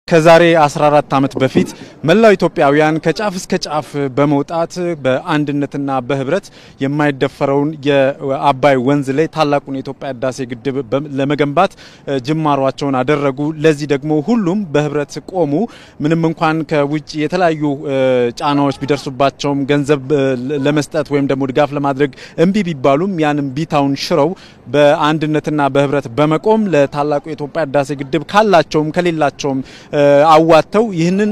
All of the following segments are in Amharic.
ከዛሬ 14 ዓመት በፊት መላው ኢትዮጵያውያን ከጫፍ እስከ ጫፍ በመውጣት በአንድነትና በህብረት የማይደፈረውን የአባይ ወንዝ ላይ ታላቁን የኢትዮጵያ ህዳሴ ግድብ ለመገንባት ጅማሯቸውን አደረጉ። ለዚህ ደግሞ ሁሉም በህብረት ቆሙ። ምንም እንኳን ከውጭ የተለያዩ ጫናዎች ቢደርሱባቸውም ገንዘብ ለመስጠት ወይም ደግሞ ድጋፍ ለማድረግ እንቢ ቢባሉም ያንን ቢታውን ሽረው በአንድነትና በህብረት በመቆም ለታላቁ የኢትዮጵያ ህዳሴ ግድብ ካላቸውም ከሌላቸውም አዋተው ይህንን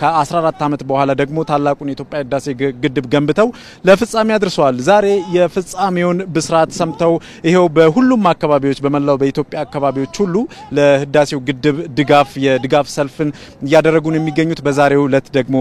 ከ14 ዓመት በኋላ ደግሞ ታላቁን የኢትዮጵያ ህዳሴ ግድብ ገንብተው ለፍጻሜ አድርሰዋል። ዛሬ የፍጻሜውን ብስራት ሰምተው ይሄው በሁሉም አካባቢዎች በመላው በኢትዮጵያ አካባቢዎች ሁሉ ለህዳሴው ግድብ የድጋፍ ሰልፍን እያደረጉ ነው የሚገኙት።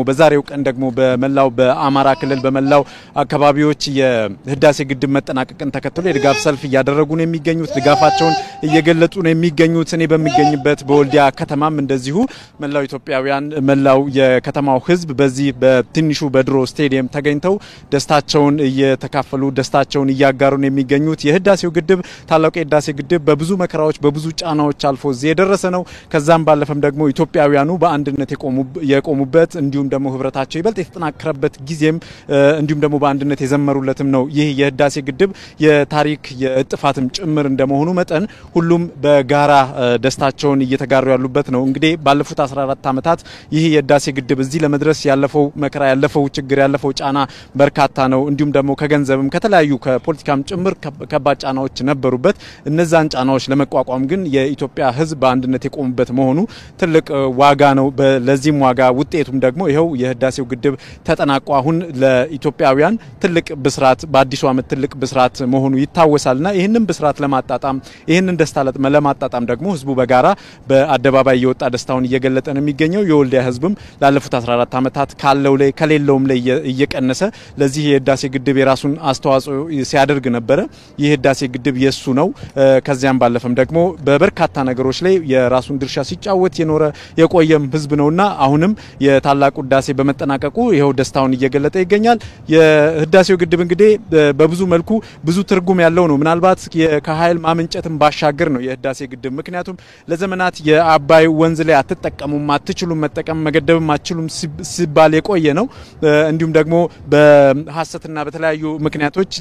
በዛሬው ቀን ደግሞ በመላው በአማራ ክልል በመላው አካባቢዎች የህዳሴ ግድብ መጠናቀቅን ተከትሎ የድጋፍ ሰልፍ እያደረጉ ነው የሚገኙት። ድጋፋቸውን እየገለጹ ነው የሚገኙት። እኔ በሚገኝበት በወልዲያ ከተማም እንደዚሁ መላው ኢትዮጵያውያን መላው የከተማው ህዝብ በዚህ በትንሹ በድሮ ስቴዲየም ተገኝተው ደስታቸውን እየተካፈሉ ደስታቸውን እያጋሩ ነው የሚገኙት። የህዳሴው ግድብ ታላቁ የህዳሴ ግድብ በብዙ መከራዎች በብዙ ጫናዎች አልፎ እዚህ የደረሰ ነው። ከዛም ባለፈም ደግሞ ኢትዮጵያውያኑ በአንድነት የቆሙበት እንዲሁም ደግሞ ህብረታቸው ይበልጥ የተጠናከረበት ጊዜም እንዲሁም ደግሞ በአንድነት የዘመሩለትም ነው። ይህ የህዳሴ ግድብ የታሪክ የጥፋትም ጭምር እንደመሆኑ መጠን ሁሉም በጋራ ደስታቸውን እየተጋሩ ያሉበት ነው። እንግዲህ ባለፉት 14 ዓመታት ይህ የህዳሴ ግድብ እዚህ ለመድረስ ያለፈው መከራ ያለፈው ችግር ያለፈው ጫና በርካታ ነው። እንዲሁም ደግሞ ከገንዘብም ከተለያዩ ከፖለቲካም ጭምር ከባድ ጫናዎች ነበሩበት። እነዛን ጫናዎች ለመቋቋም ግን የኢትዮጵያ ህዝብ በአንድነት የቆሙበት መሆኑ ትልቅ ዋጋ ነው። ለዚህም ዋጋ ውጤቱም ደግሞ ይሄው የህዳሴው ግድብ ተጠናቆ አሁን ለኢትዮጵያውያን ትልቅ ብስራት በአዲሱ ዓመት ትልቅ ብስራት መሆኑ ይታወሳልና ይህንን ብስራት ለማጣጣም ይህንን ደስታ ለማጣጣም ደግሞ ህዝቡ በጋራ በአደባባይ የወጣ ደስታውን እየገለጠ ነው የሚገኘው። የወልዲያ ህዝብም ላለፉት 14 ዓመታት ካለው ላይ ከሌለውም ላይ እየቀነሰ ለዚህ የህዳሴ ግድብ የራሱን አስተዋጽኦ ሲያደርግ ነበር። ይህ ህዳሴ ግድብ የሱ ነው። ከዚያም ባለፈም ደግሞ በበርካታ ነገሮች ላይ የራሱን ድርሻ ሲጫወት የቆየም ህዝብ ነውና አሁንም የታላቁ ህዳሴ በመጠናቀቁ ይሄው ደስታውን እየገለጠ ይገኛል። የህዳሴው ግድብ እንግዲህ በብዙ መልኩ ብዙ ትርጉም ያለው ነው። ምናልባት ከኃይል ማመንጨትም ባሻገር ነው የህዳሴ ግድብ። ምክንያቱም ለዘመናት የአባይ ወንዝ ላይ አትጠቀሙም አትችሉም መጠቀም መገደብም አትችሉም ሲባል የቆየ ነው። እንዲሁም ደግሞ በሐሰትና በተለያዩ ምክንያቶች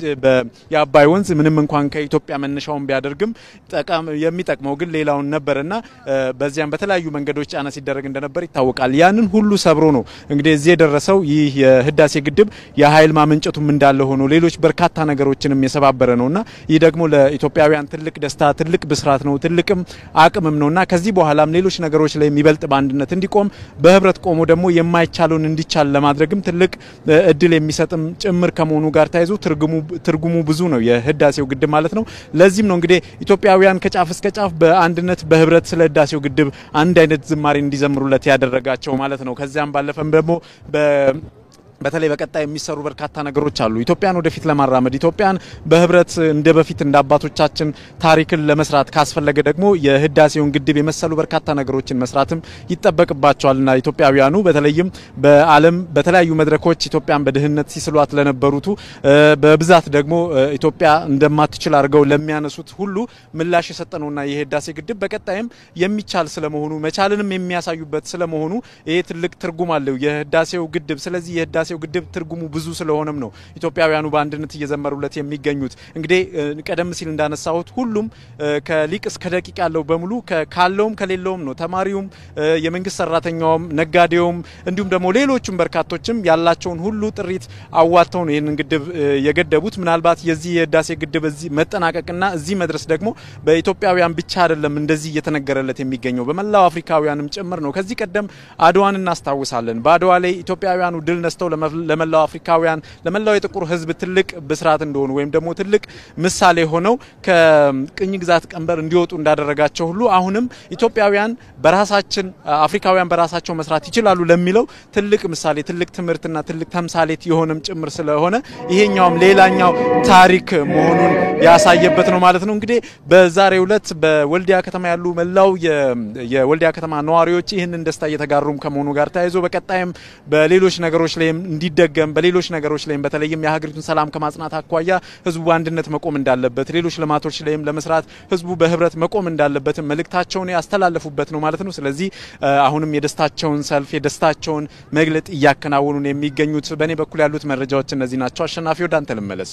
የአባይ ወንዝ ምንም እንኳን ከኢትዮጵያ መነሻውን ቢያደርግም የሚጠቅመው ግን ሌላውን ነበርና በዚያም በተለያዩ መንገዶች ጫና ሲደረግ እንደነበር ይታወቃል። ያንን ሁሉ ሰብሮ ነው እንግዲህ እዚህ የደረሰው። ይህ የህዳሴ ግድብ የኃይል ማመንጨቱም እንዳለ ሆኖ ሌሎች በርካታ ነገሮችንም የሰባበረ ነውና ይህ ደግሞ ለኢትዮጵያውያን ትልቅ ደስታ ትልቅ ብስራት ነው፣ ትልቅም አቅምም ነውና ከዚህ በኋላም ሌሎች ነገሮች ላይ የሚበልጥ በአንድነት እንዲቆም በህብረት ቆሞ ደግሞ የማይቻለውን እንዲቻል ለማድረግም ትልቅ እድል የሚሰጥም ጭምር ከመሆኑ ጋር ታይዞ ትርጉሙ ብዙ ነው የህዳሴው ግድብ ማለት ነው። ለዚህም ነው እንግዲህ ኢትዮጵያውያን ከጫፍ እስከ ጫፍ በአንድነት በህብረት ስለ ህዳሴው ግድብ አንድ አይነት ዝማሬ እንዲዘምሩለት ያደረጋቸው ማለት ነው። ከዚያም ባለፈም ደግሞ በተለይ በቀጣይ የሚሰሩ በርካታ ነገሮች አሉ። ኢትዮጵያን ወደፊት ለማራመድ ኢትዮጵያን በህብረት እንደበፊት እንዳባቶቻችን ታሪክን ለመስራት ካስፈለገ ደግሞ የህዳሴውን ግድብ የመሰሉ በርካታ ነገሮችን መስራትም ይጠበቅባቸዋልና ኢትዮጵያውያኑ በተለይም በዓለም በተለያዩ መድረኮች ኢትዮጵያን በድህነት ሲስሏት ለነበሩት በብዛት ደግሞ ኢትዮጵያ እንደማትችል አድርገው ለሚያነሱት ሁሉ ምላሽ የሰጠነውና የህዳሴ ግድብ በቀጣይም የሚቻል ስለመሆኑ መቻልንም የሚያሳዩበት ስለመሆኑ ይሄ ትልቅ ትርጉም አለው የህዳሴው ግድብ። ስለዚህ የህዳሴው ግድብ ትርጉሙ ብዙ ስለሆነም ነው ኢትዮጵያውያኑ በአንድነት እየዘመሩለት የሚገኙት። እንግዲህ ቀደም ሲል እንዳነሳሁት ሁሉም ከሊቅ እስከ ደቂቅ ያለው በሙሉ ካለውም ከሌለውም ነው። ተማሪውም የመንግስት ሰራተኛውም ነጋዴውም እንዲሁም ደግሞ ሌሎችም በርካቶችም ያላቸውን ሁሉ ጥሪት አዋተው ነው ይሄንን ግድብ የገደቡት። ምናልባት የዚህ የህዳሴ ግድብ እዚህ መጠናቀቅና እዚህ መድረስ ደግሞ በኢትዮጵያውያን ብቻ አይደለም እንደዚህ እየተነገረለት የሚገኘው በመላው አፍሪካውያንም ጭምር ነው። ከዚህ ቀደም አድዋን እናስታውሳለን። በአድዋ ላይ ኢትዮጵያውያኑ ድል ነስተው ለመላው አፍሪካውያን ለመላው የጥቁር ህዝብ ትልቅ ብስራት እንደሆኑ ወይም ደግሞ ትልቅ ምሳሌ ሆነው ከቅኝ ግዛት ቀንበር እንዲወጡ እንዳደረጋቸው ሁሉ አሁንም ኢትዮጵያውያን በራሳችን አፍሪካውያን በራሳቸው መስራት ይችላሉ ለሚለው ትልቅ ምሳሌ ትልቅ ትምህርትና ትልቅ ተምሳሌት የሆነም ጭምር ስለሆነ ይሄኛውም ሌላኛው ታሪክ መሆኑን ያሳየበት ነው ማለት ነው። እንግዲህ በዛሬው ዕለት በወልዲያ ከተማ ያሉ መላው የወልዲያ ከተማ ነዋሪዎች ይህንን ደስታ እየተጋሩም ከመሆኑ ጋር ተያይዞ በቀጣይም በሌሎች ነገሮች ላይ እንዲደገም በሌሎች ነገሮች ላይም በተለይም የሀገሪቱን ሰላም ከማጽናት አኳያ ህዝቡ በአንድነት መቆም እንዳለበት ሌሎች ልማቶች ላይም ለመስራት ህዝቡ በህብረት መቆም እንዳለበት መልእክታቸውን ያስተላለፉበት ነው ማለት ነው። ስለዚህ አሁንም የደስታቸውን ሰልፍ የደስታቸውን መግለጥ እያከናወኑ ነው የሚገኙት። በእኔ በኩል ያሉት መረጃዎች እነዚህ ናቸው። አሸናፊ ወደ አንተ ልመለስ።